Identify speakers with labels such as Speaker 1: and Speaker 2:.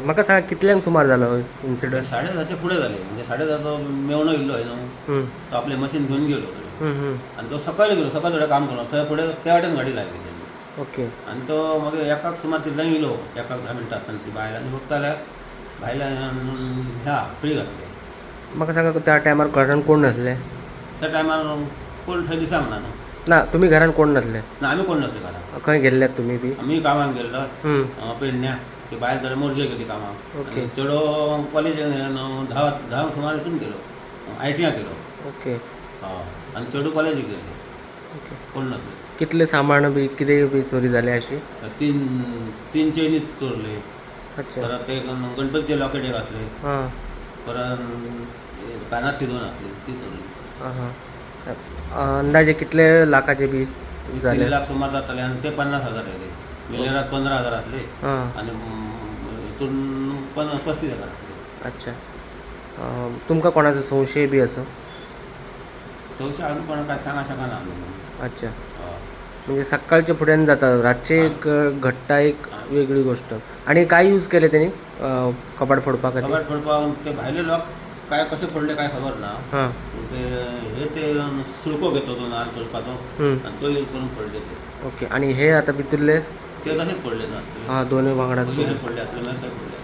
Speaker 1: म्हाका सांग कितल्यांक सुमार जालो इन्सिडंट?
Speaker 2: 10:30च्या पुढे झाले, म्हणजे 10:30 मेवणो येयल्लो आहे न्हू, तो आपले मशीन घेऊन गेलो थंय. आणि तो सकाळी गेलो, सकाळी थोडें काम करलो थंय फुडें त्या वाटेन गाडी लागली तेणी.
Speaker 1: ओके.
Speaker 2: आणि तो मागीर एकाक सुमार तितल्यान येयलो, 1-10 मिनटां ती बायलांनी बघता जाल्यार भायल्यान ह्या फळी घातली.
Speaker 1: म्हाका सांगा त्या टायमार घरान कोण नासले?
Speaker 2: त्या टायमार कोण थंय दिसांक ना न्हू.
Speaker 1: ना तुमी घरान कोण नासले?
Speaker 2: ना आमी कोण नासले घरान.
Speaker 1: खंय गेल्ल्यात तुमी बी?
Speaker 2: आमी कामाक गेल्लो पेडण्या. ती बायल थोडे मोरजे गेली कामाक.
Speaker 1: ओके.
Speaker 2: आनी चेडो कॉलेजीन 10 सुमार हितून गेलो, ITआक गेलो.
Speaker 1: ओके.
Speaker 2: हय. आनी चेडू कॉलेजीक गेली.
Speaker 1: ओके.
Speaker 2: कोण नासले.
Speaker 1: कितले सामान बी कितें बी चोरी जाले अशी?
Speaker 2: तीन चेनी चोरले.
Speaker 1: अच्छा.
Speaker 2: परत एक गणपतीचे लॉकेट एक आसले.
Speaker 1: हां.
Speaker 2: परत कानातली 2 आसली ती चोरली.
Speaker 1: हां हां. अंदाजे कितले लाखाचे बी जाले?
Speaker 2: 3 लाख सुमार जाताले आनी ते 50,000 येयले. मिलेरात 15,000 आसले
Speaker 1: हां.
Speaker 2: आनी हितून 35,000 आसले.
Speaker 1: अच्छा. तुमकां कोणाचो संशय बी असो?
Speaker 2: संशय हांवें कोणाक काय सांगा शकना न्हू.
Speaker 1: अच्छा.
Speaker 2: हय.
Speaker 1: म्हणजे सकाळच्या फुड्यान जाता रातचे एक घडटा एक वेगळी गोष्ट. आणि काय यूज केले त्यांनी कपाट फोडपा खातीर?
Speaker 2: कपाट फोडपाक ते भायले लोक काय कशे फोडले काय खबर ना.
Speaker 1: हां.
Speaker 2: ते सुळको घेतलो तो नाल्ल सोलपाचो आनी तो यूज करून फोडले ते.
Speaker 1: ओके. आणि हे आता भितरले?
Speaker 2: ते तशेंच फोडले ना.
Speaker 1: हां दोनूय वांगडाच.
Speaker 2: पयलीं फोडले आसले मागीर ते फोडले.